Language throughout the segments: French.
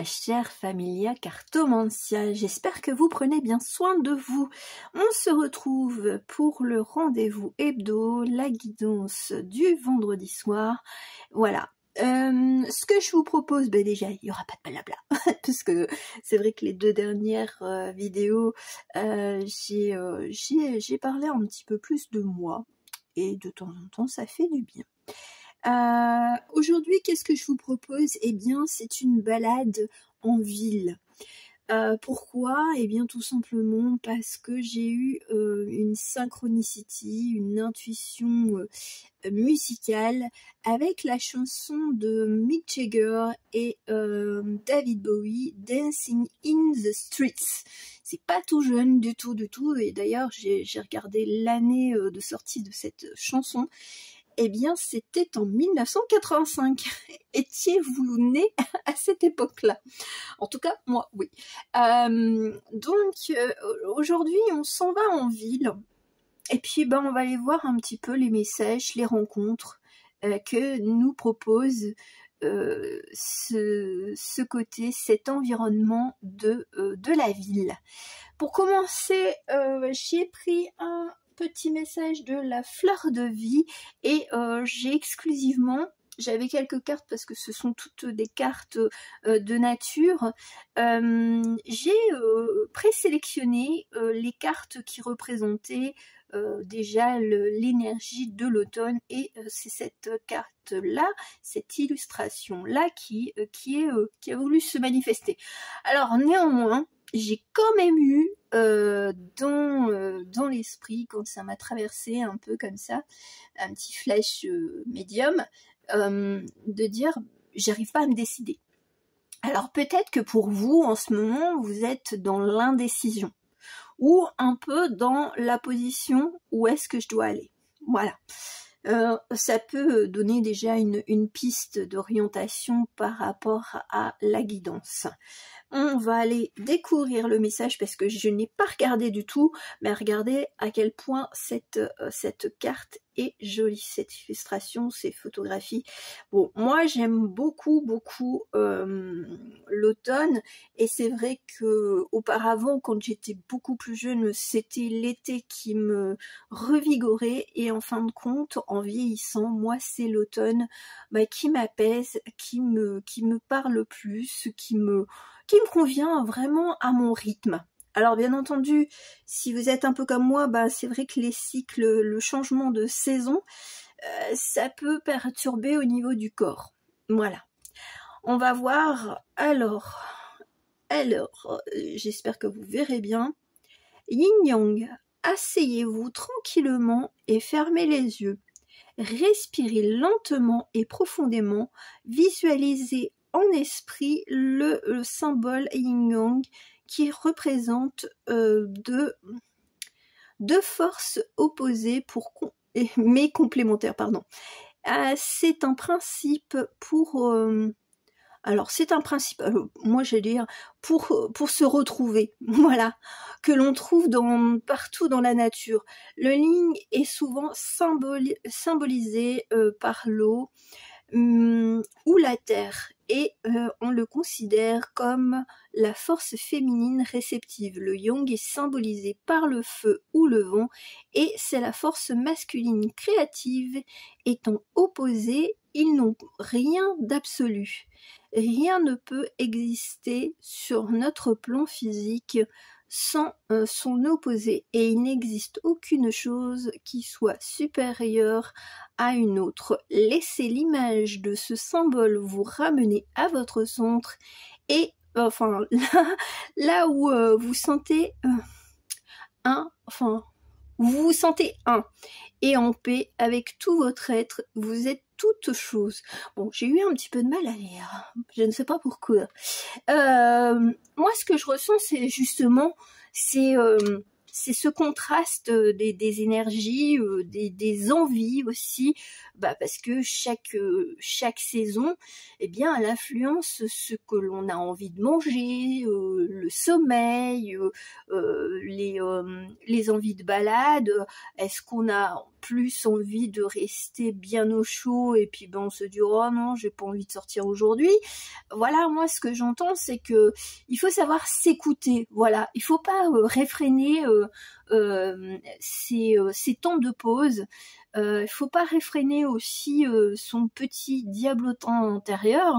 chère Familia Cartomancia, j'espère que vous prenez bien soin de vous. On se retrouve pour le rendez-vous hebdo, la guidance du vendredi soir. Voilà. Ce que je vous propose, ben déjà, il n'y aura pas de blabla, parce que c'est vrai que les deux dernières vidéos, j'ai parlé un petit peu plus de moi, et de temps en temps, ça fait du bien. Aujourd'hui, qu'est-ce que je vous propose? Eh bien, c'est une balade en ville. Pourquoi? Eh bien, tout simplement parce que j'ai eu une synchronicity, une intuition musicale avec la chanson de Mick Jagger et David Bowie, Dancing in the Streets. C'est pas tout jeune du tout, et d'ailleurs j'ai regardé l'année de sortie de cette chanson. Eh bien, c'était en 1985. Étiez-vous né à cette époque-là? En tout cas, moi, oui. Donc, aujourd'hui, on s'en va en ville. Et puis, ben, on va aller voir un petit peu les messages, les rencontres que nous propose ce côté, cet environnement de la ville. Pour commencer, j'ai pris un petit message de la fleur de vie et j'ai exclusivement, j'avais quelques cartes parce que ce sont toutes des cartes de nature, j'ai présélectionné les cartes qui représentaient déjà l'énergie de l'automne et c'est cette carte là, cette illustration là qui a voulu se manifester. Alors néanmoins, j'ai quand même eu dans l'esprit, quand ça m'a traversé un peu comme ça, un petit flash médium, de dire j'arrive pas à me décider. Alors peut-être que pour vous en ce moment vous êtes dans l'indécision ou un peu dans la position où est-ce que je dois aller. Voilà. Ça peut donner déjà une piste d'orientation par rapport à la guidance. On va aller découvrir le message parce que je n'ai pas regardé du tout, mais regardez à quel point cette carte est jolie, cette illustration, ces photographies. Bon, moi j'aime beaucoup l'automne et c'est vrai que auparavant, quand j'étais beaucoup plus jeune, c'était l'été qui me revigorait et en fin de compte, en vieillissant, moi c'est l'automne qui m'apaise, qui me parle plus, qui me convient vraiment à mon rythme. Alors bien entendu, si vous êtes un peu comme moi, c'est vrai que les cycles, le changement de saison, ça peut perturber au niveau du corps. Voilà. On va voir, alors, j'espère que vous verrez bien. Yin-Yang, asseyez-vous tranquillement et fermez les yeux. Respirez lentement et profondément, visualisez en esprit le symbole Yin-Yang qui représente deux forces opposées mais complémentaires, pardon. C'est un principe pour alors c'est un principe, moi j'allais dire pour se retrouver, voilà, que l'on trouve partout dans la nature. Le yin est souvent symbolisé par l'eau ou la terre et on le considère comme la force féminine réceptive. Le yang est symbolisé par le feu ou le vent et c'est la force masculine créative. Étant opposés, ils n'ont rien d'absolu. Rien ne peut exister sur notre plan physique sans son opposé et il n'existe aucune chose qui soit supérieure à une autre. Laissez l'image de ce symbole vous ramener à votre centre et enfin là où vous sentez vous vous sentez un et en paix avec tout votre être, vous êtes toute chose. Bon, j'ai eu un petit peu de mal à lire, je ne sais pas pourquoi. Moi, ce que je ressens, c'est justement, c'est ce contraste des énergies, des envies aussi, parce que chaque saison, eh bien, elle influence ce que l'on a envie de manger, le sommeil, les envies de balade. Est-ce qu'on a plus envie de rester bien au chaud, et puis ben on se dit oh non, j'ai pas envie de sortir aujourd'hui. Voilà, moi ce que j'entends, c'est que il faut savoir s'écouter. Voilà, il faut pas réfréner ces temps de pause. Il faut pas réfréner aussi son petit diablotin intérieur.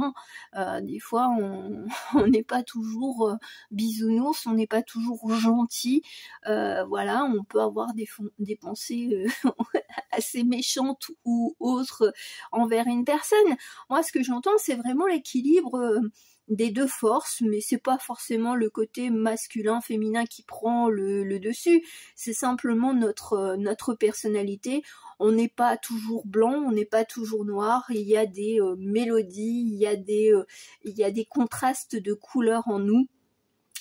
Hein. Des fois, on n'est pas toujours bisounours, on n'est pas toujours gentil. Voilà, on peut avoir des pensées assez méchantes ou autres envers une personne. Moi, ce que j'entends, c'est vraiment l'équilibre des deux forces, mais c'est pas forcément le côté masculin, féminin qui prend le dessus. C'est simplement notre personnalité. On n'est pas toujours blanc, on n'est pas toujours noir. Il y a des mélodies, il y a des contrastes de couleurs en nous.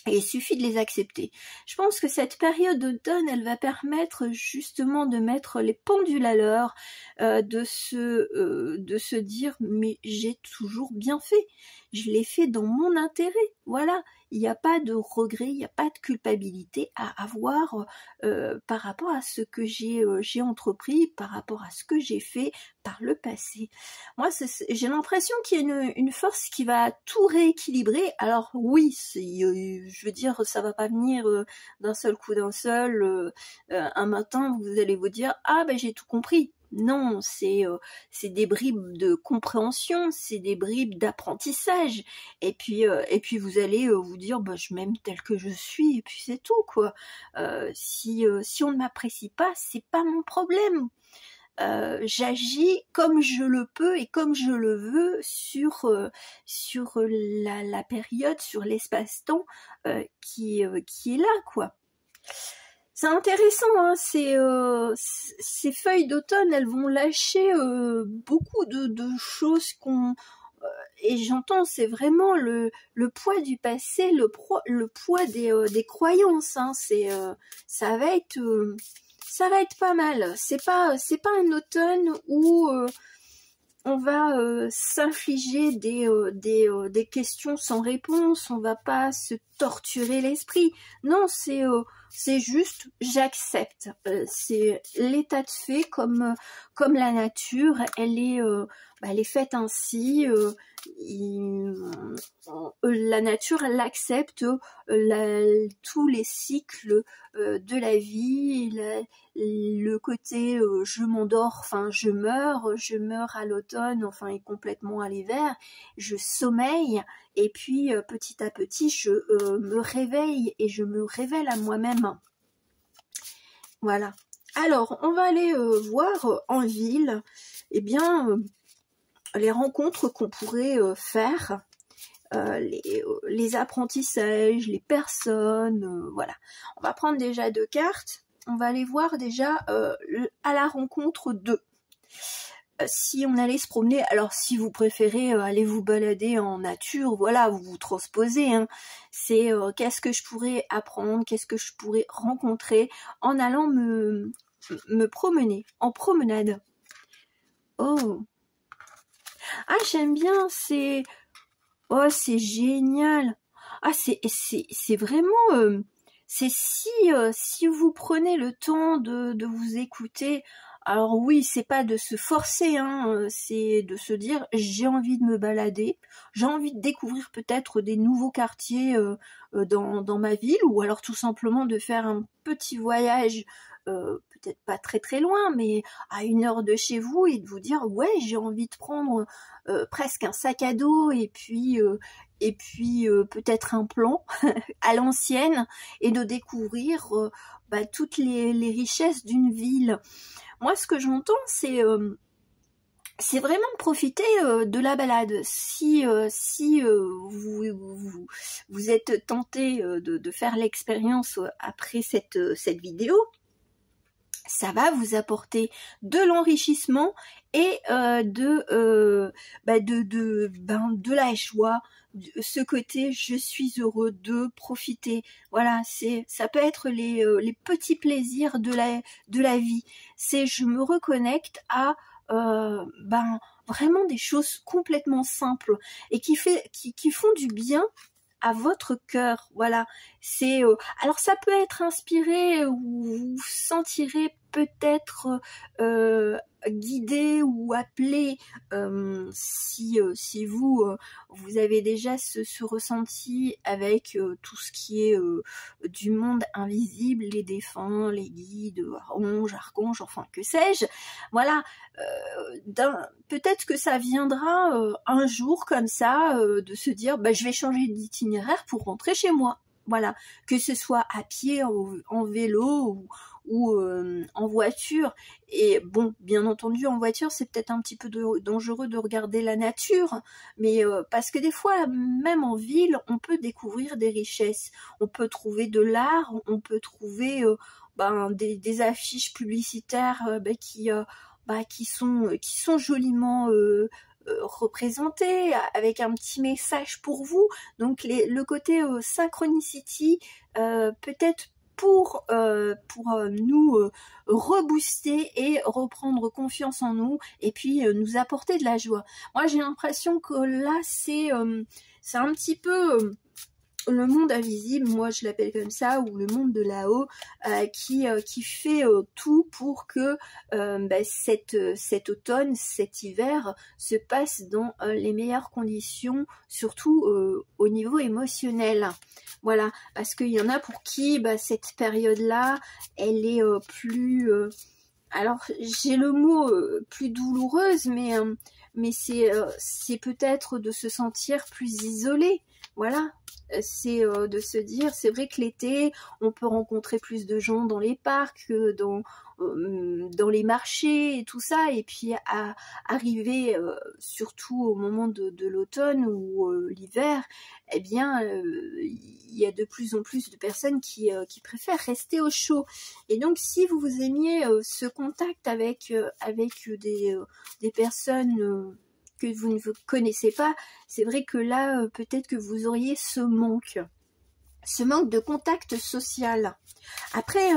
Et il suffit de les accepter. Je pense que cette période d'automne, elle va permettre justement de mettre les pendules à l'heure, de se dire mais j'ai toujours bien fait. Je l'ai fait dans mon intérêt. Voilà, il n'y a pas de regret, il n'y a pas de culpabilité à avoir par rapport à ce que j'ai entrepris, par rapport à ce que j'ai fait par le passé. Moi, j'ai l'impression qu'il y a une force qui va tout rééquilibrer. Alors oui, je veux dire, ça va pas venir d'un seul coup, un matin, vous allez vous dire ah ben j'ai tout compris. Non, c'est des bribes de compréhension, c'est des bribes d'apprentissage. Et puis vous allez vous dire bah je m'aime tel que je suis et puis c'est tout quoi. Si on ne m'apprécie pas, c'est pas mon problème. J'agis comme je le peux et comme je le veux sur la période, sur l'espace-temps qui est là quoi. C'est intéressant, hein, ces feuilles d'automne, elles vont lâcher beaucoup de choses et j'entends, c'est vraiment le poids du passé, le poids des croyances. Hein, ça va être pas mal. C'est pas un automne où on va s'infliger des questions sans réponse, on va pas se torturer l'esprit. Non, c'est juste j'accepte. C'est l'état de fait comme la nature, elle est faite ainsi. La nature, elle accepte tous les cycles de la vie, le côté je m'endors, enfin je meurs à l'automne, enfin et complètement à l'hiver, je sommeille et puis petit à petit je me réveille et je me révèle à moi-même. Voilà. Alors on va aller voir en ville, eh bien les rencontres qu'on pourrait faire. Les apprentissages, les personnes, voilà. On va prendre déjà 2 cartes. On va aller voir déjà à la rencontre 2. Si on allait se promener, alors si vous préférez aller vous balader en nature, voilà, vous vous transposez. Hein. C'est qu'est-ce que je pourrais apprendre, qu'est-ce que je pourrais rencontrer en allant me promener, en promenade. Oh, ah j'aime bien, c'est génial. Ah c'est vraiment c'est si vous prenez le temps de vous écouter. Alors oui, c'est pas de se forcer, hein, c'est de se dire j'ai envie de me balader, j'ai envie de découvrir peut-être des nouveaux quartiers dans ma ville, ou alors tout simplement de faire un petit voyage, peut-être pas très très loin, mais à 1 heure de chez vous, et de vous dire ouais j'ai envie de prendre presque un sac à dos et puis peut-être un plan à l'ancienne et de découvrir toutes les richesses d'une ville. Moi, ce que j'entends, c'est vraiment profiter de la balade. Si vous êtes tenté de faire l'expérience après cette vidéo, ça va vous apporter de l'enrichissement et de la joie, ce côté je suis heureux de profiter. Voilà, ça peut être les petits plaisirs de la vie. C'est je me reconnecte à vraiment des choses complètement simples et qui font du bien à votre cœur. Voilà, c'est alors ça peut être inspiré ou vous vous sentirez peut-être guidé ou appelé si vous vous avez déjà ce ressenti avec tout ce qui est du monde invisible, les défunts, les guides, anges, archanges, enfin que sais-je. Voilà, peut-être que ça viendra un jour comme ça de se dire bah, je vais changer d'itinéraire pour rentrer chez moi. Voilà, que ce soit à pied, en vélo ou en voiture. Et bon, bien entendu, en voiture, c'est peut-être un petit peu dangereux de regarder la nature, mais parce que des fois, même en ville, on peut découvrir des richesses. On peut trouver de l'art, on peut trouver des affiches publicitaires qui sont joliment représentés avec un petit message pour vous. Donc le côté synchronicity peut-être pour nous rebooster et reprendre confiance en nous et puis nous apporter de la joie. Moi j'ai l'impression que là c'est un petit peu le monde invisible, moi je l'appelle comme ça, ou le monde de là-haut, qui fait tout pour que cet automne, cet hiver se passe dans les meilleures conditions, surtout au niveau émotionnel. Voilà, parce qu'il y en a pour qui cette période-là, elle est plus... alors j'ai le mot plus douloureuse, mais c'est peut-être de se sentir plus isolé. Voilà, c'est de se dire, c'est vrai que l'été, on peut rencontrer plus de gens dans les parcs, dans les marchés et tout ça, et puis arriver surtout au moment de l'automne ou l'hiver, eh bien, il y a de plus en plus de personnes qui préfèrent rester au chaud. Et donc, si vous aimiez ce contact avec des personnes que vous ne connaissez pas, c'est vrai que là, peut-être que vous auriez ce manque de contact social. Après,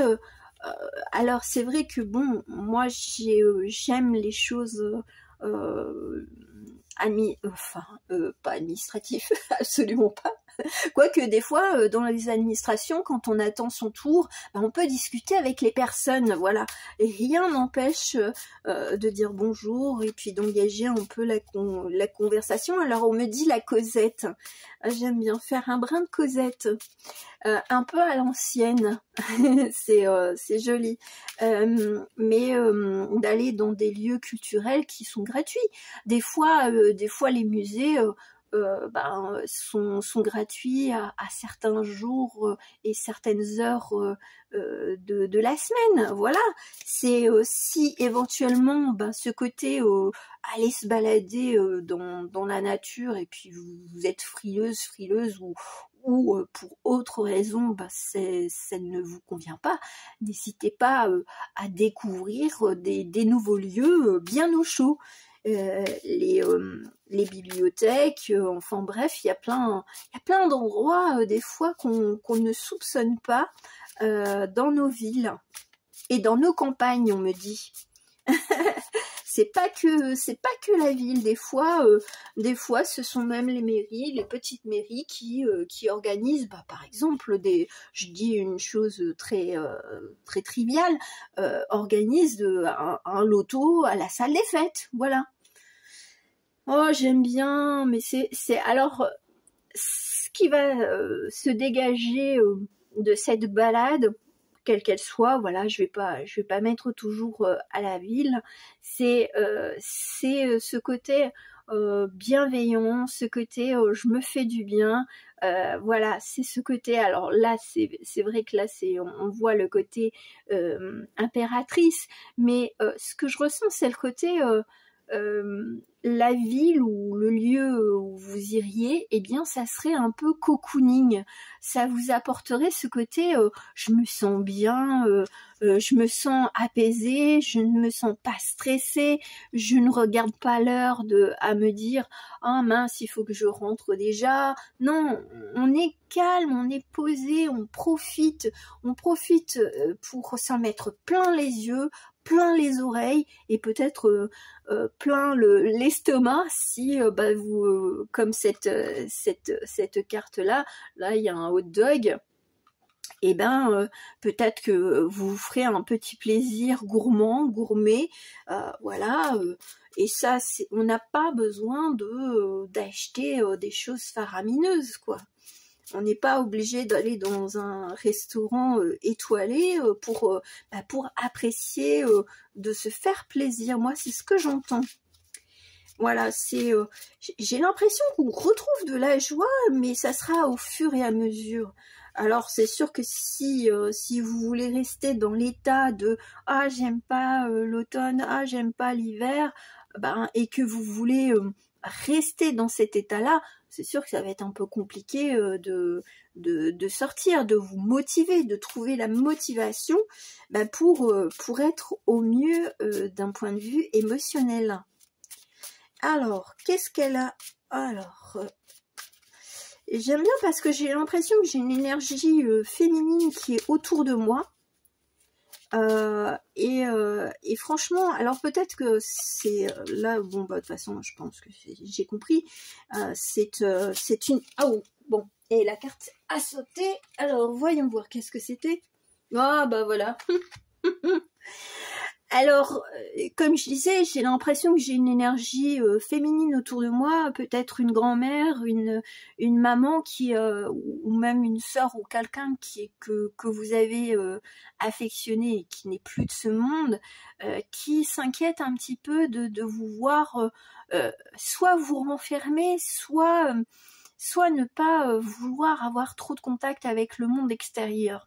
alors c'est vrai que bon, moi j'aime les choses pas administratives, absolument pas. Quoique des fois, dans les administrations, quand on attend son tour, on peut discuter avec les personnes, voilà. Et rien n'empêche de dire bonjour et puis d'engager un peu la conversation. Alors on me dit la causette. J'aime bien faire un brin de causette. Un peu à l'ancienne, c'est joli, mais d'aller dans des lieux culturels qui sont gratuits. Des fois les musées sont gratuits à certains jours et certaines heures de la semaine. Voilà, c'est si éventuellement ce côté aller se balader dans la nature et puis vous êtes frileuse ou pour autre raison ça ne vous convient pas, n'hésitez pas à découvrir des nouveaux lieux bien au chaud. Les bibliothèques, enfin bref, il y a plein d'endroits des fois qu'on ne soupçonne pas dans nos villes et dans nos campagnes, on me dit. C'est pas que la ville, des fois ce sont même les mairies, les petites mairies qui organisent par exemple je dis une chose très triviale, organisent un loto à la salle des fêtes, voilà. Oh, j'aime bien, mais c'est alors ce qui va se dégager de cette balade, quelle qu'elle soit, voilà, je vais pas mettre toujours à la ville, c'est ce côté bienveillant, ce côté je me fais du bien, voilà, c'est ce côté. Alors là c'est vrai que là on voit le côté impératrice, mais ce que je ressens c'est le côté la ville ou le lieu où vous iriez, eh bien ça serait un peu cocooning, ça vous apporterait ce côté je me sens bien, je me sens apaisée, je ne me sens pas stressée, je ne regarde pas l'heure à me dire ah mince, il faut que je rentre déjà. Non, on est calme, on est posé, on profite pour s'en mettre plein les yeux, plein les oreilles et peut-être plein l'estomac si vous comme cette carte là il y a un hot dog, et peut-être que vous vous ferez un petit plaisir gourmet, voilà, et ça on n'a pas besoin d'acheter des choses faramineuses, quoi. On n'est pas obligé d'aller dans un restaurant étoilé pour apprécier, de se faire plaisir. Moi, c'est ce que j'entends. Voilà, j'ai l'impression qu'on retrouve de la joie, mais ça sera au fur et à mesure. Alors, c'est sûr que si vous voulez rester dans l'état de « Ah, j'aime pas l'automne, ah, j'aime pas l'hiver », et que vous voulez rester dans cet état-là, c'est sûr que ça va être un peu compliqué de sortir, de vous motiver, de trouver la motivation pour être au mieux d'un point de vue émotionnel. Alors, qu'est-ce qu'elle a? Alors, j'aime bien parce que j'ai l'impression que j'ai une énergie féminine qui est autour de moi. Et franchement, alors peut-être que c'est là, bon, de toute façon, je pense que j'ai compris. C'est une... Oh, bon, et la carte a sauté. Alors, voyons voir, qu'est-ce que c'était? Ah, voilà. Alors, comme je disais, j'ai l'impression que j'ai une énergie féminine autour de moi, peut-être une grand-mère, une maman ou même une sœur ou quelqu'un que vous avez affectionné et qui n'est plus de ce monde, qui s'inquiète un petit peu de vous voir soit vous renfermer, soit ne pas vouloir avoir trop de contact avec le monde extérieur.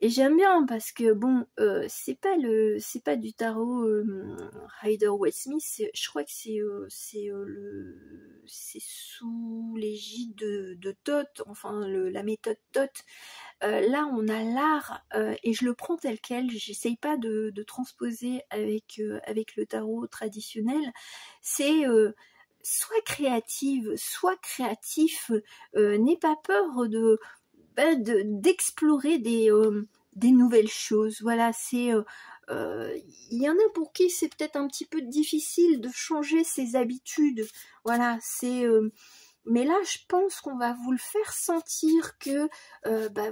Et j'aime bien parce que bon, c'est pas du tarot Rider-Waite-Smith, je crois que c'est sous l'égide de Thoth, enfin la méthode Thoth. Là on a l'art et je le prends tel quel, j'essaye pas de transposer avec le tarot traditionnel. C'est soit créative, soit créatif, n'aie pas peur d'explorer des nouvelles choses. Voilà, il y en a pour qui c'est peut-être un petit peu difficile de changer ses habitudes. Voilà, mais là je pense qu'on va vous le faire sentir que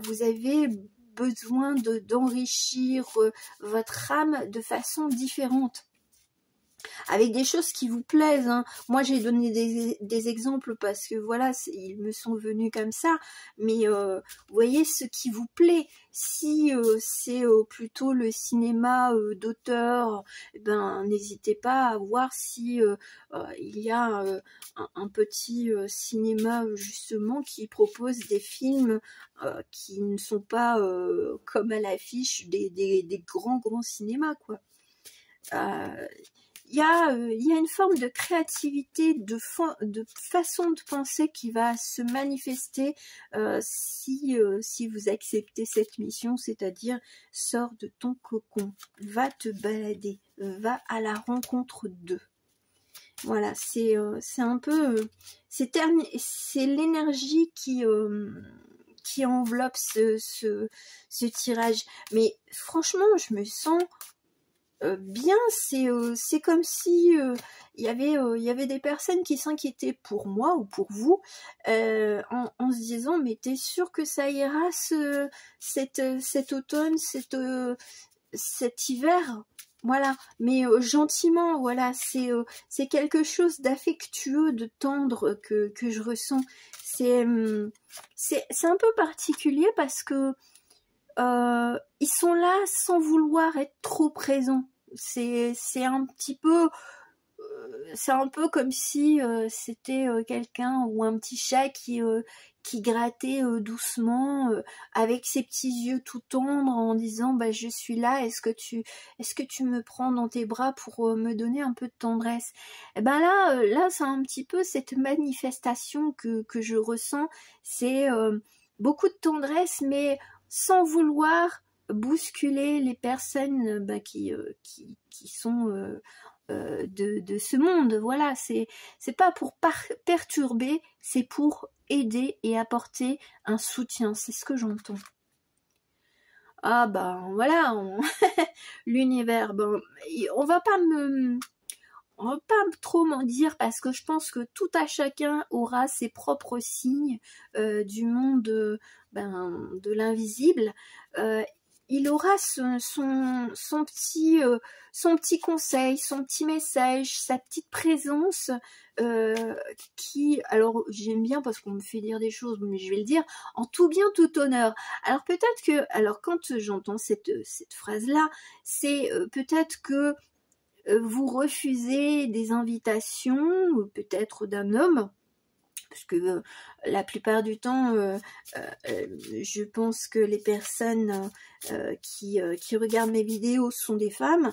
vous avez besoin d'enrichir votre âme de façon différente, avec des choses qui vous plaisent, hein. Moi j'ai donné des exemples parce que voilà, ils me sont venus comme ça, mais vous voyez ce qui vous plaît. Si c'est plutôt le cinéma d'auteur, n'hésitez pas à voir si il y a un petit cinéma justement qui propose des films qui ne sont pas comme à l'affiche des grands cinémas, quoi. Il y a une forme de créativité, de façon de penser qui va se manifester si vous acceptez cette mission, c'est-à-dire sors de ton cocon, va te balader, va à la rencontre d'eux. Voilà, c'est un peu... c'est l'énergie qui enveloppe ce tirage. Mais franchement, je me sens... bien, c'est comme si il y avait des personnes qui s'inquiétaient pour moi ou pour vous en se disant mais t'es sûr que ça ira cet automne, cet hiver, voilà, mais gentiment, voilà, c'est quelque chose d'affectueux, de tendre que je ressens. C'est un peu particulier parce que ils sont là sans vouloir être trop présents. C'est un petit peu c'est un peu comme si c'était quelqu'un ou un petit chat qui grattait doucement avec ses petits yeux tout tendres en disant je suis là, est-ce que tu me prends dans tes bras pour me donner un peu de tendresse. Et là c'est un petit peu cette manifestation que je ressens, c'est beaucoup de tendresse mais sans vouloir bousculer les personnes qui sont de ce monde. Voilà, c'est pas pour perturber, c'est pour aider et apporter un soutien. C'est ce que j'entends. Ah ben voilà, l'univers. Bon, on va pas trop m'en dire parce que je pense que tout à chacun aura ses propres signes du monde de l'invisible. Il aura son petit conseil, son petit message, sa petite présence qui, alors j'aime bien parce qu'on me fait dire des choses, mais je vais le dire, en tout bien, tout honneur. Alors peut-être que, alors quand j'entends cette phrase-là, c'est peut-être que vous refusez des invitations, peut-être d'un homme, parce que la plupart du temps, je pense que les personnes qui regardent mes vidéos sont des femmes,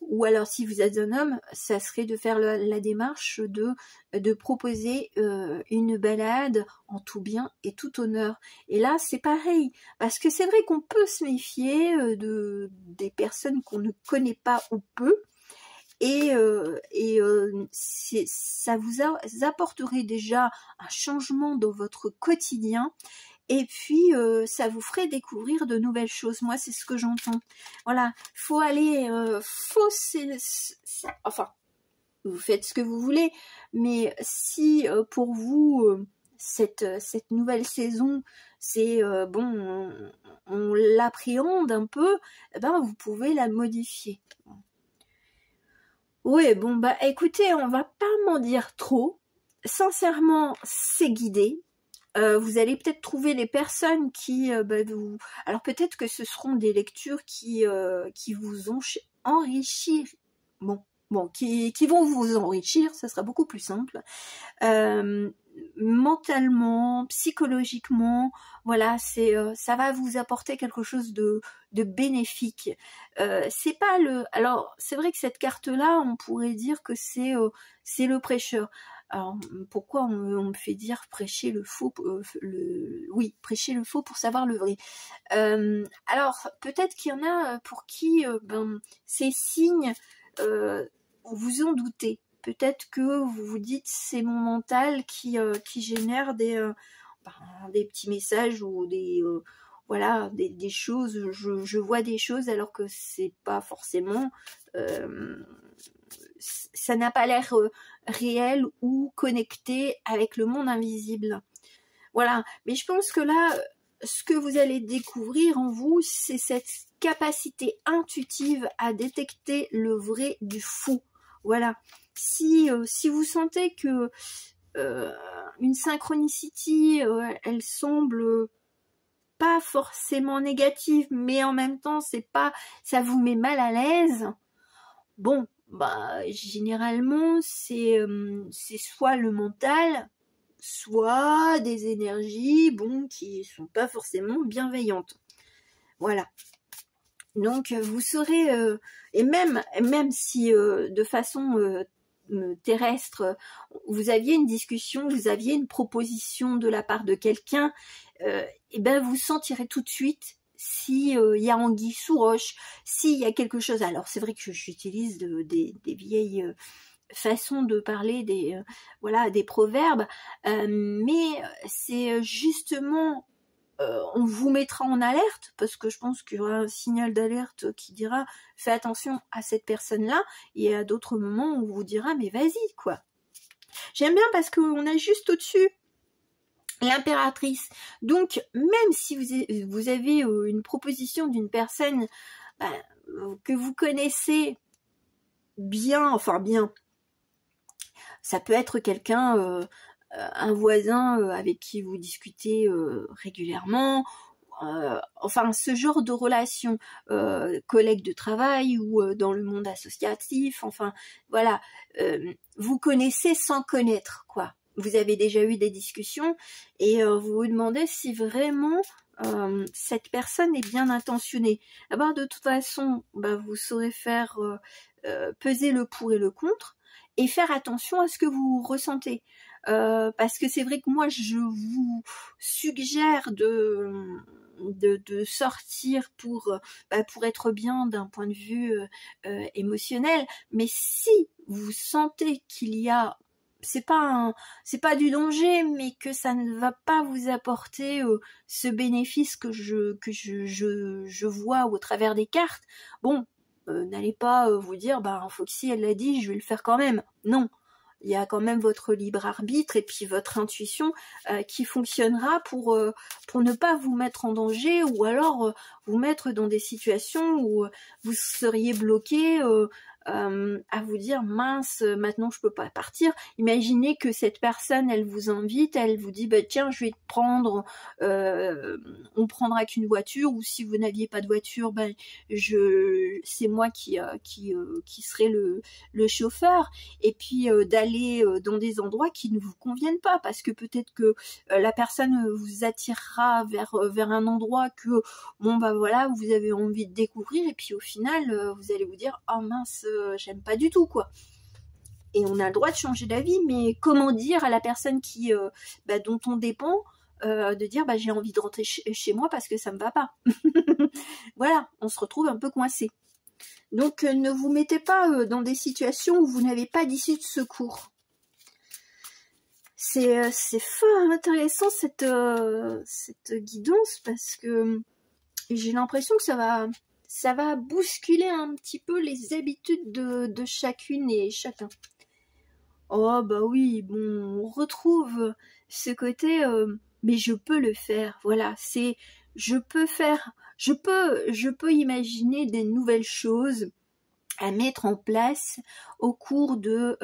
ou alors si vous êtes un homme, ça serait de faire la démarche de proposer une balade en tout bien et tout honneur. Et là, c'est pareil, parce que c'est vrai qu'on peut se méfier des personnes qu'on ne connaît pas ou peu, et ça vous apporterait déjà un changement dans votre quotidien, et puis ça vous ferait découvrir de nouvelles choses. Moi, c'est ce que j'entends. Voilà, faut aller, enfin, vous faites ce que vous voulez, mais si pour vous cette nouvelle saison, c'est bon, on l'appréhende un peu, eh ben vous pouvez la modifier. Oui, bon, bah écoutez, on va pas m'en dire trop. Sincèrement, c'est guidé. Vous allez peut-être trouver les personnes qui vous... Alors peut-être que ce seront des lectures qui vous ont enrichir. Bon, qui vont vous enrichir, ça sera beaucoup plus simple. Mentalement, psychologiquement, voilà, ça va vous apporter quelque chose de bénéfique. C'est pas alors c'est vrai que cette carte là, on pourrait dire que c'est le prêcheur. Alors pourquoi on me fait dire prêcher le faux, oui, prêcher le faux pour savoir le vrai. Alors peut-être qu'il y en a pour qui ces signes vous en doutez. Peut-être que vous vous dites c'est mon mental qui génère des petits messages ou voilà, des choses, je vois des choses alors que c'est pas forcément, ça n'a pas l'air réel ou connecté avec le monde invisible. Voilà, mais je pense que là, ce que vous allez découvrir en vous, c'est cette capacité intuitive à détecter le vrai du faux. Voilà, si vous sentez que une synchronicity, elle semble pas forcément négative, mais en même temps ça vous met mal à l'aise, bon, bah généralement c'est soit le mental, soit des énergies qui sont pas forcément bienveillantes. Voilà. Donc vous saurez, et même si de façon terrestre, vous aviez une discussion, vous aviez une proposition de la part de quelqu'un, et ben vous sentirez tout de suite si y a anguille sous roche, s'il y a quelque chose. Alors c'est vrai que j'utilise des vieilles façons de parler, des proverbes, mais c'est justement on vous mettra en alerte, parce que je pense qu'il y aura un signal d'alerte qui dira fais attention à cette personne-là, et à d'autres moments on vous dira mais vas-y quoi. J'aime bien parce qu'on a juste au-dessus l'impératrice. Donc même si vous avez une proposition d'une personne que vous connaissez bien, enfin bien, ça peut être quelqu'un, un voisin avec qui vous discutez régulièrement, enfin ce genre de relation, collègue de travail ou dans le monde associatif, enfin voilà, vous connaissez sans connaître quoi. Vous avez déjà eu des discussions et vous vous demandez si vraiment cette personne est bien intentionnée. D'abord de toute façon, vous saurez faire peser le pour et le contre et faire attention à ce que vous ressentez. Parce que c'est vrai que moi je vous suggère de sortir pour être bien d'un point de vue émotionnel. Mais si vous sentez qu'il y a, c'est pas du danger, mais que ça ne va pas vous apporter ce bénéfice que je vois au travers des cartes, bon, n'allez pas vous dire, Foxy elle l'a dit, je vais le faire quand même. Non. Il y a quand même votre libre arbitre et puis votre intuition qui fonctionnera pour ne pas vous mettre en danger ou alors vous mettre dans des situations où vous seriez bloqué à vous dire mince, maintenant je peux pas partir. Imaginez que cette personne elle vous invite, elle vous dit tiens je vais te prendre, on prendra qu'une voiture, ou si vous n'aviez pas de voiture, c'est moi qui serai le chauffeur, et puis d'aller dans des endroits qui ne vous conviennent pas, parce que peut-être que la personne vous attirera vers un endroit que voilà, vous avez envie de découvrir, et puis au final vous allez vous dire oh mince, j'aime pas du tout quoi. Et on a le droit de changer d'avis, mais comment dire à la personne dont on dépend de dire j'ai envie de rentrer chez moi parce que ça me va pas. Voilà, on se retrouve un peu coincé. Donc ne vous mettez pas dans des situations où vous n'avez pas d'issue de secours. C'est fort intéressant cette guidance, parce que j'ai l'impression que ça va bousculer un petit peu les habitudes de chacune et chacun. Oh oui, bon, on retrouve ce côté mais je peux le faire. Voilà, c'est je peux imaginer des nouvelles choses à mettre en place au cours de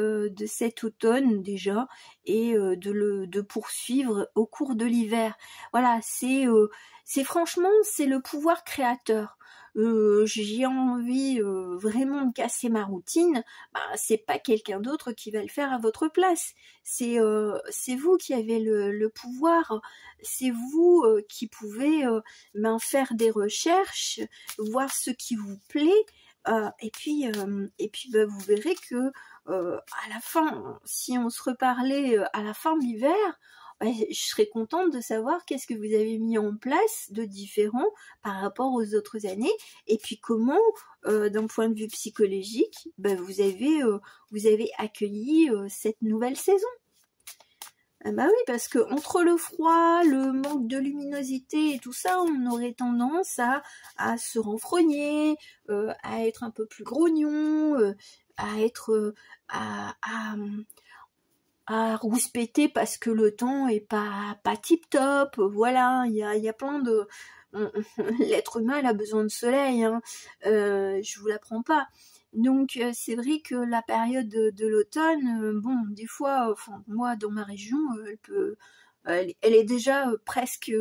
cet automne déjà, et de poursuivre au cours de l'hiver. Voilà, c'est franchement, c'est le pouvoir créateur. J'ai envie vraiment de casser ma routine, c'est pas quelqu'un d'autre qui va le faire à votre place. C'est vous qui avez le pouvoir, c'est vous qui pouvez faire des recherches, voir ce qui vous plaît. Et puis vous verrez que à la fin, si on se reparlait à la fin de l'hiver, je serais contente de savoir qu'est-ce que vous avez mis en place de différent par rapport aux autres années, et puis comment, d'un point de vue psychologique, vous avez accueilli cette nouvelle saison. Oui, parce que entre le froid, le manque de luminosité et tout ça, on aurait tendance à se renfrogner, à être un peu plus grognon, à rouspéter parce que le temps est pas tip top. Voilà, il y a plein de l'être humain il a besoin de soleil, hein. Je vous l'apprends pas. Donc c'est vrai que la période de l'automne, des fois, moi dans ma région, elle est déjà presque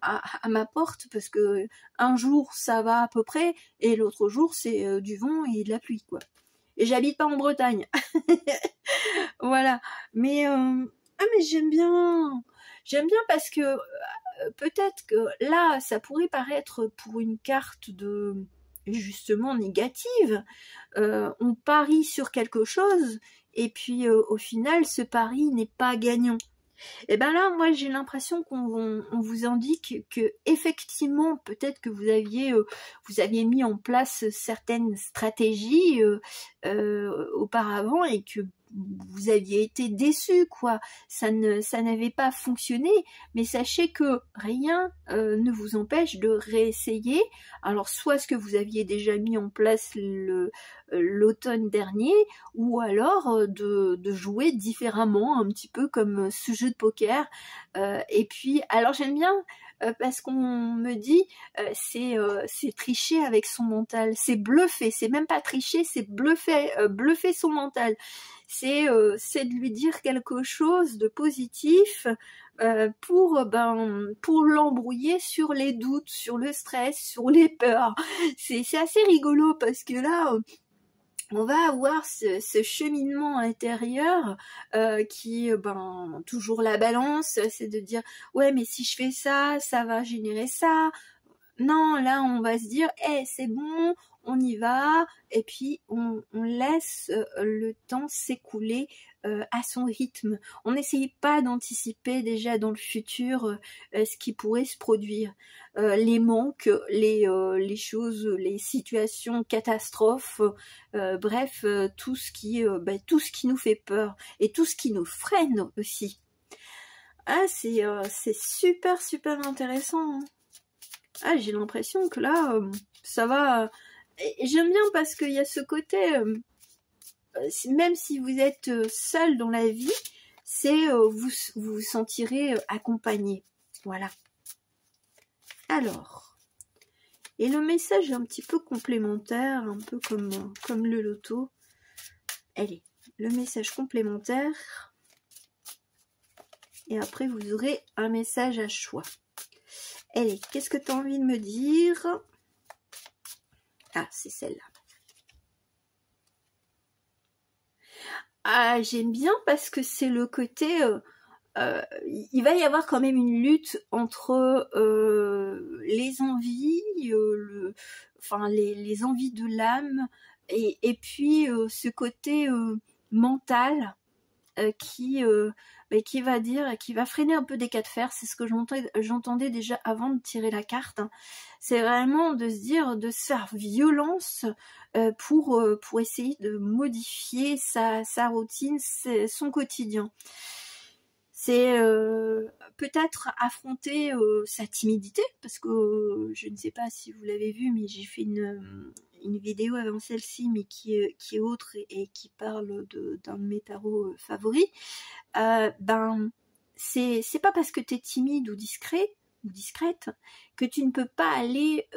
à ma porte, parce que un jour ça va à peu près et l'autre jour c'est du vent et de la pluie quoi. Et j'habite pas en Bretagne. Voilà, mais j'aime bien parce que peut-être que là ça pourrait paraître pour une carte justement négative, on parie sur quelque chose et puis au final ce pari n'est pas gagnant. Et là moi j'ai l'impression qu'on vous indique que effectivement peut-être que vous aviez mis en place certaines stratégies auparavant et que vous aviez été déçus quoi, ça n'avait pas fonctionné, mais sachez que rien ne vous empêche de réessayer. Alors soit ce que vous aviez déjà mis en place l'automne dernier, ou alors de jouer différemment, un petit peu comme ce jeu de poker. Et puis alors j'aime bien parce qu'on me dit c'est tricher avec son mental, c'est bluffer, c'est même pas tricher, c'est bluffer son mental. C'est de lui dire quelque chose de positif pour l'embrouiller sur les doutes, sur le stress, sur les peurs. C'est assez rigolo parce que là on va avoir ce cheminement intérieur qui toujours la balance, c'est de dire ouais mais si je fais ça, ça va générer ça. non, là on va se dire, c'est bon, on y va, et puis on laisse le temps s'écouler à son rythme. On n'essaye pas d'anticiper déjà dans le futur ce qui pourrait se produire. Les manques, les choses, les situations catastrophes, bref, tout ce qui nous fait peur et tout ce qui nous freine aussi. Ah, c'est super intéressant, hein. Ah, j'ai l'impression que là, ça va. J'aime bien parce qu'il y a ce côté, même si vous êtes seul dans la vie, c'est vous vous sentirez accompagné. Voilà. Alors, et le message est un petit peu complémentaire, un peu comme le loto. Allez, le message complémentaire. Et après, vous aurez un message à choix. Allez, qu'est-ce que tu as envie de me dire? Ah, c'est celle-là. Ah, j'aime bien parce que c'est le côté... il va y avoir quand même une lutte entre les envies, les envies de l'âme et puis ce côté mental qui va dire, qui va freiner un peu des cas de fer. C'est ce que j'entendais déjà avant de tirer la carte, hein. C'est vraiment de se dire, de se faire violence pour essayer de modifier sa routine, son quotidien. C'est peut-être affronter sa timidité, parce que je ne sais pas si vous l'avez vu, mais j'ai fait une vidéo avant celle-ci, mais qui est autre et qui parle d'un de mes tarots favoris. C'est pas parce que tu es timide ou discret ou discrète que tu ne peux pas aller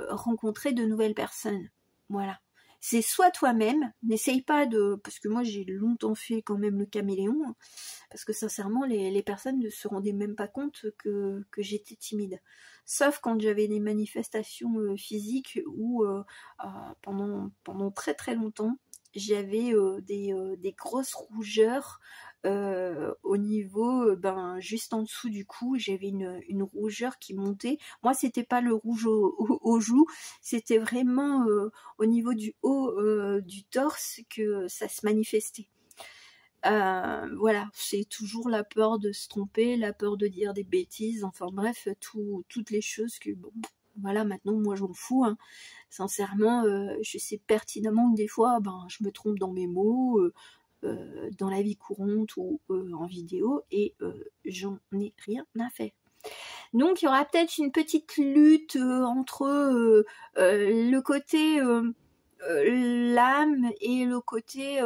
rencontrer de nouvelles personnes. Voilà. C'est soit toi-même, n'essaye pas de... Parce que moi j'ai longtemps fait quand même le caméléon, hein, parce que sincèrement les personnes ne se rendaient même pas compte que j'étais timide. Sauf quand j'avais des manifestations physiques où pendant très longtemps, j'avais des grosses rougeurs au niveau, juste en dessous du cou, j'avais une rougeur qui montait. Moi, c'était pas le rouge aux joues, c'était vraiment au niveau du haut du torse que ça se manifestait. Voilà, c'est toujours la peur de se tromper, la peur de dire des bêtises, enfin bref, toutes les choses que, bon, voilà, maintenant, moi, je m'en fous, hein. Sincèrement, je sais pertinemment que des fois, je me trompe dans mes mots, dans la vie courante ou en vidéo, et j'en ai rien à faire. Donc il y aura peut-être une petite lutte entre le côté l'âme et le côté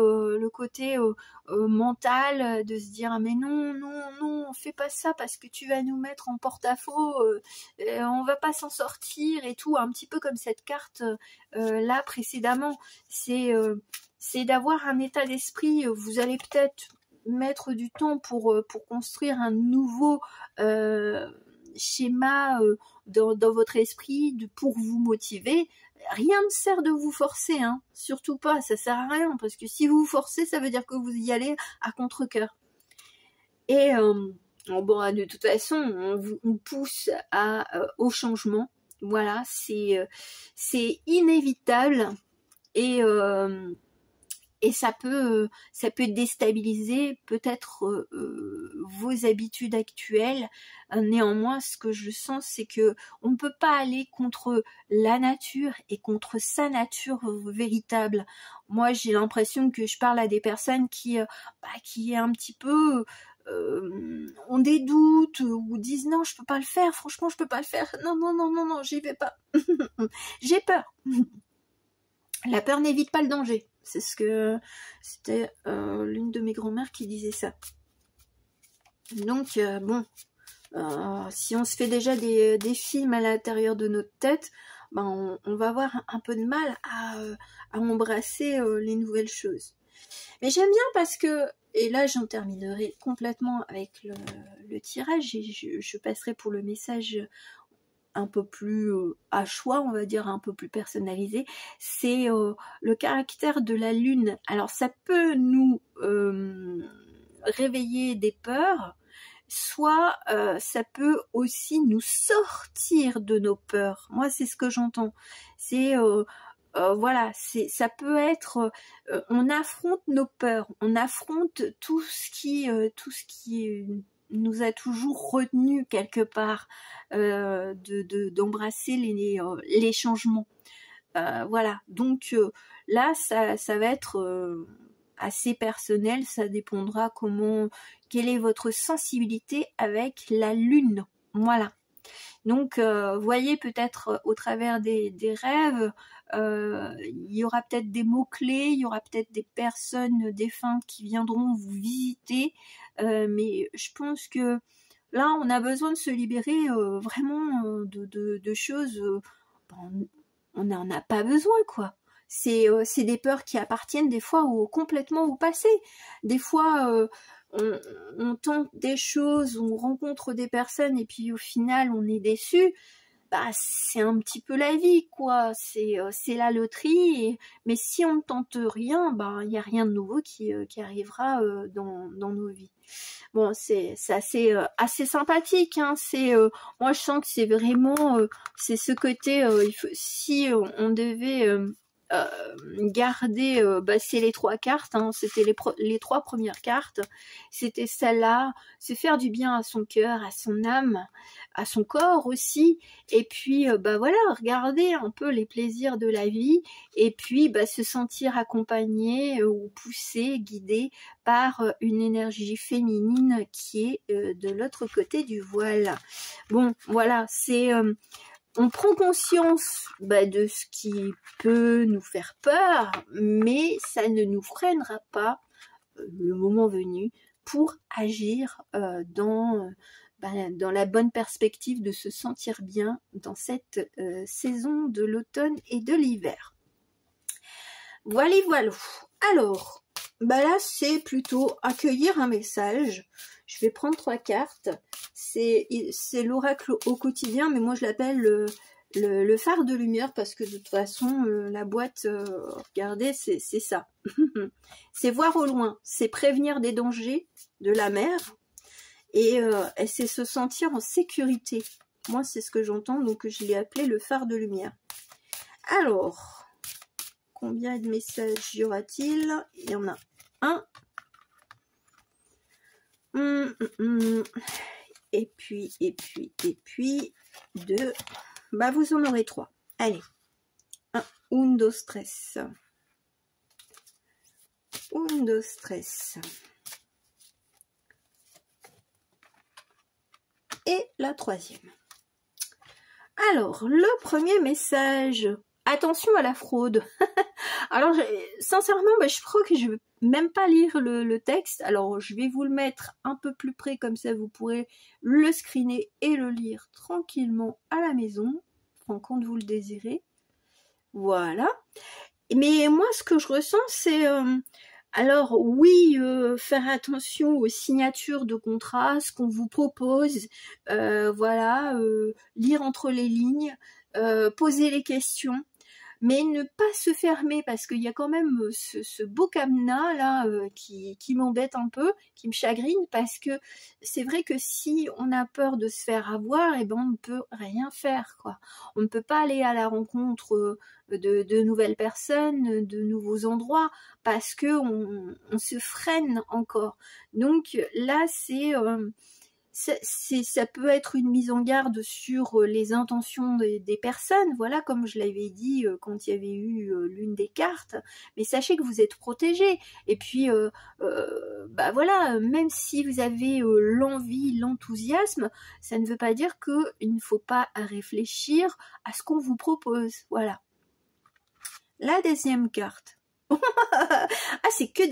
mental, de se dire mais non, fais pas ça parce que tu vas nous mettre en porte-à-faux, on va pas s'en sortir et tout, un petit peu comme cette carte là précédemment. C'est d'avoir un état d'esprit, vous allez peut-être mettre du temps pour construire un nouveau schéma dans votre esprit pour vous motiver. Rien ne sert de vous forcer, hein. Surtout pas, ça sert à rien, parce que si vous vous forcez, ça veut dire que vous y allez à contre-cœur. Et de toute façon, on vous pousse au changement. Voilà, c'est inévitable, et ça peut déstabiliser peut-être vos habitudes actuelles. Néanmoins, ce que je sens, c'est que on ne peut pas aller contre la nature et contre sa nature véritable. Moi, j'ai l'impression que je parle à des personnes qui est un petit peu ont des doutes ou disent non, je peux pas le faire, franchement je peux pas le faire, non, j'y vais pas. J'ai peur. La peur n'évite pas le danger. C'était l'une de mes grand-mères qui disait ça. Donc si on se fait déjà des films à l'intérieur de notre tête, on va avoir un peu de mal à embrasser les nouvelles choses. Mais j'aime bien parce que, et là j'en terminerai complètement avec le tirage, et je passerai pour le message un peu plus à choix, on va dire un peu plus personnalisé. C'est le caractère de la lune. Alors ça peut nous réveiller des peurs, soit ça peut aussi nous sortir de nos peurs. Moi, c'est ce que j'entends. C'est voilà, ça peut être, on affronte nos peurs, on affronte tout ce qui nous a toujours retenu quelque part, d'embrasser les changements. Voilà, donc là, ça va être assez personnel, ça dépendra quelle est votre sensibilité avec la lune. Voilà. Donc, voyez peut-être au travers des rêves, il y aura peut-être des mots-clés, il y aura peut-être des personnes défuntes qui viendront vous visiter, mais je pense que là, on a besoin de se libérer vraiment de choses, on n'en a pas besoin, quoi. C'est des peurs qui appartiennent des fois complètement au passé. Des fois, on tente des choses, on rencontre des personnes et puis au final on est déçu. Bah, c'est un petit peu la vie, quoi. C'est la loterie. Mais si on ne tente rien, bah, il n'y a rien de nouveau qui arrivera dans nos vies. Bon, c'est assez sympathique, hein. Moi je sens que c'est vraiment c'est ce côté, si on devait garder, c'est les 3 cartes, hein, c'était les 3 premières cartes, c'était celle-là, c'est faire du bien à son cœur, à son âme, à son corps aussi, et puis voilà, regarder un peu les plaisirs de la vie, et puis se sentir accompagné ou poussé, guidé par une énergie féminine qui est de l'autre côté du voile. Bon, voilà, on prend conscience de ce qui peut nous faire peur, mais ça ne nous freinera pas, le moment venu, pour agir dans la bonne perspective de se sentir bien dans cette saison de l'automne et de l'hiver. Voilà. Alors, là c'est plutôt accueillir un message. Je vais prendre 3 cartes. C'est l'oracle au quotidien, mais moi je l'appelle le phare de lumière parce que de toute façon la boîte, regardez, c'est ça. C'est voir au loin, c'est prévenir des dangers de la mer et c'est se sentir en sécurité. Moi c'est ce que j'entends, donc je l'ai appelé le phare de lumière. Alors, combien de messages y aura-t-il? Il y en a un. Et puis 2. Vous en aurez 3. Allez. 1, 2, 3. 1, 2, 3. Et la 3e. Alors, le premier message. Attention à la fraude. Alors, sincèrement, je crois que je ne vais même pas lire le texte. Alors, je vais vous le mettre un peu plus près, comme ça vous pourrez le screener et le lire tranquillement à la maison, quand vous le désirez. Voilà. Mais moi, ce que je ressens, c'est... alors, oui, faire attention aux signatures de contrat, ce qu'on vous propose, voilà, lire entre les lignes, poser les questions, mais ne pas se fermer parce qu'il y a quand même ce beau cadenas là qui m'embête un peu, qui me chagrine, parce que c'est vrai que si on a peur de se faire avoir, on ne peut rien faire, quoi. On ne peut pas aller à la rencontre de nouvelles personnes, de nouveaux endroits, parce que on se freine encore. Donc là ça peut être une mise en garde sur les intentions des personnes, voilà, comme je l'avais dit quand il y avait eu l'une des cartes, mais sachez que vous êtes protégés, et puis voilà, même si vous avez l'envie, l'enthousiasme, ça ne veut pas dire qu'il ne faut pas réfléchir à ce qu'on vous propose, voilà. La 2e carte. Ah, c'est que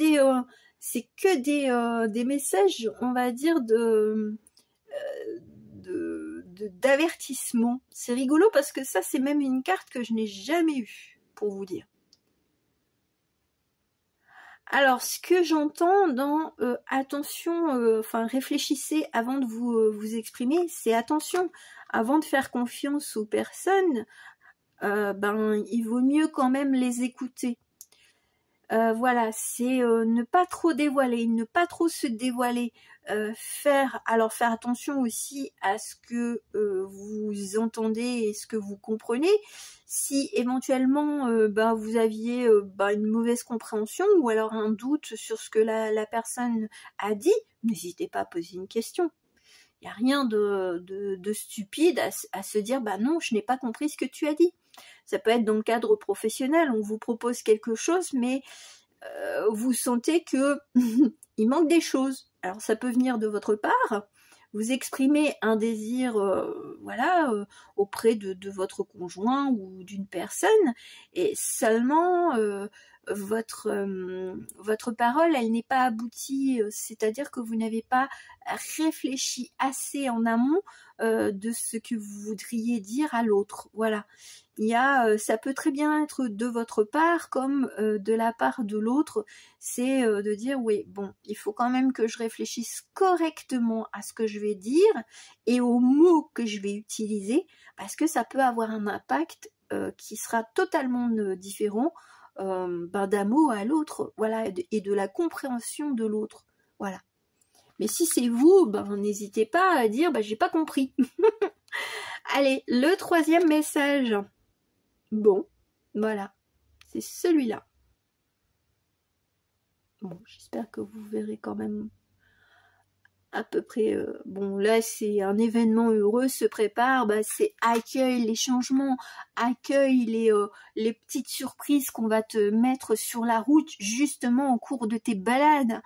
des messages, on va dire, d'avertissement. C'est rigolo parce que ça, c'est même une carte que je n'ai jamais eue, pour vous dire. Alors, ce que j'entends dans attention, réfléchissez avant de vous exprimer, c'est attention, avant de faire confiance aux personnes, il vaut mieux quand même les écouter. Voilà, c'est ne pas trop dévoiler, ne pas trop se dévoiler. Faire attention aussi à ce que vous entendez et ce que vous comprenez. Si éventuellement vous aviez une mauvaise compréhension ou alors un doute sur ce que la personne a dit, n'hésitez pas à poser une question. Il n'y a rien de stupide à se dire non, je n'ai pas compris ce que tu as dit. Ça peut être dans le cadre professionnel, on vous propose quelque chose, mais vous sentez que il manque des choses. Alors ça peut venir de votre part, vous exprimez un désir auprès de votre conjoint ou d'une personne, et seulement votre parole, elle n'est pas aboutie, c'est-à-dire que vous n'avez pas réfléchi assez en amont de ce que vous voudriez dire à l'autre. Voilà. Ça peut très bien être de votre part comme de la part de l'autre, c'est de dire oui, bon, il faut quand même que je réfléchisse correctement à ce que je vais dire et aux mots que je vais utiliser, parce que ça peut avoir un impact qui sera totalement différent d'un mot à l'autre, voilà, et de la compréhension de l'autre, voilà. Mais si c'est vous, n'hésitez pas à dire j'ai pas compris. Allez, le troisième message. Bon, voilà, c'est celui-là. Bon, j'espère que vous verrez quand même à peu près. Bon, là, c'est un événement heureux se prépare. C'est accueille les changements, accueille les petites surprises qu'on va te mettre sur la route justement au cours de tes balades.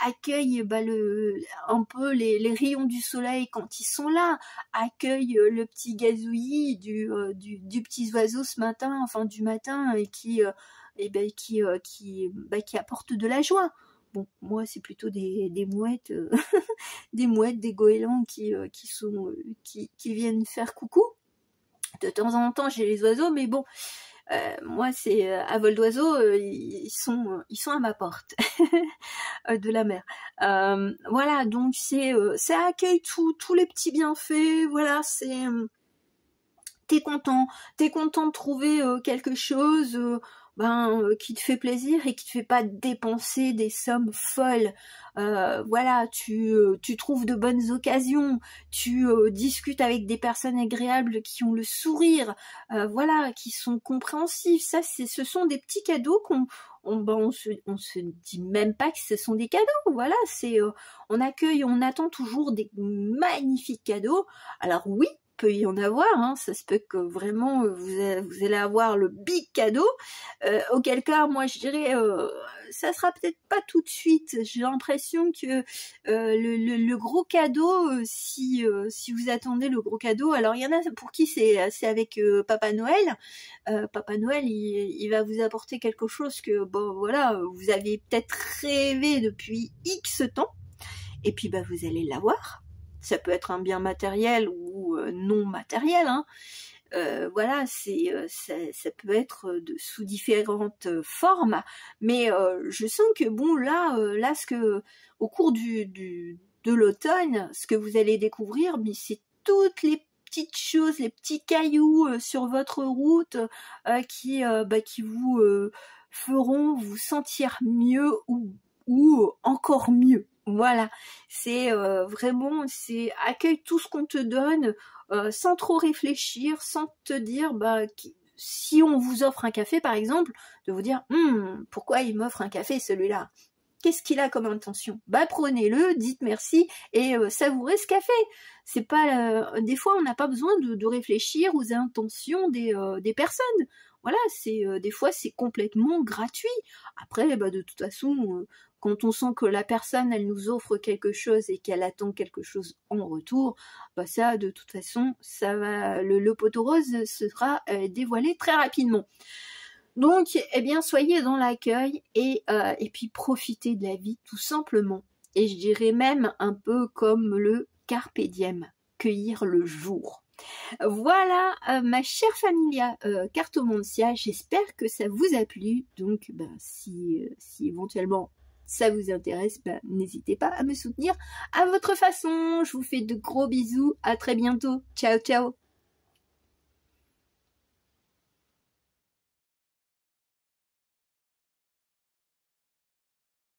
Accueille un peu les rayons du soleil quand ils sont là. Accueille le petit gazouillis du petit oiseau ce matin, enfin du matin, et qui apporte de la joie. Bon, moi c'est plutôt des mouettes, des mouettes, des goélands qui viennent faire coucou. De temps en temps j'ai les oiseaux, mais bon, moi c'est à vol d'oiseau, ils sont à ma porte de la mer. Voilà, donc ça accueille tous les petits bienfaits. Voilà, c'est t'es content de trouver quelque chose qui te fait plaisir et qui te fait pas dépenser des sommes folles. Voilà, tu trouves de bonnes occasions, tu discutes avec des personnes agréables qui ont le sourire, voilà, qui sont compréhensifs. Ça, ce sont des petits cadeaux on se dit même pas que ce sont des cadeaux. Voilà, on accueille, on attend toujours des magnifiques cadeaux. Alors oui, peut y en avoir, hein, ça se peut que vraiment vous allez avoir le big cadeau, auquel cas moi je dirais ça sera peut-être pas tout de suite. J'ai l'impression que le gros cadeau, si vous attendez le gros cadeau, alors il y en a pour qui c'est avec Papa Noël. Papa Noël il va vous apporter quelque chose que voilà, vous avez peut-être rêvé depuis X temps, et puis vous allez l'avoir. Ça peut être un bien matériel ou non matériel, hein. Voilà, ça peut être sous différentes formes, mais je sens que au cours de l'automne, ce que vous allez découvrir, mais c'est toutes les petites choses, les petits cailloux sur votre route qui vous feront vous sentir mieux ou encore mieux. Voilà, c'est vraiment, c'est accueille tout ce qu'on te donne sans trop réfléchir, sans te dire si on vous offre un café par exemple, de vous dire pourquoi il m'offre un café celui-là, qu'est-ce qu'il a comme intention, prenez-le, dites merci et savourez ce café. C'est pas des fois on n'a pas besoin de réfléchir aux intentions des personnes. Voilà, des fois c'est complètement gratuit. Après de toute façon quand on sent que la personne, elle nous offre quelque chose et qu'elle attend quelque chose en retour, ça, de toute façon, ça va, le poteau rose sera dévoilé très rapidement. Donc, soyez dans l'accueil et puis profitez de la vie tout simplement. Et je dirais même un peu comme le carpe diem, cueillir le jour. Voilà, ma chère familia cartomancia, j'espère que ça vous a plu. Donc, si éventuellement ça vous intéresse, n'hésitez pas à me soutenir à votre façon. Je vous fais de gros bisous, à très bientôt. Ciao, ciao.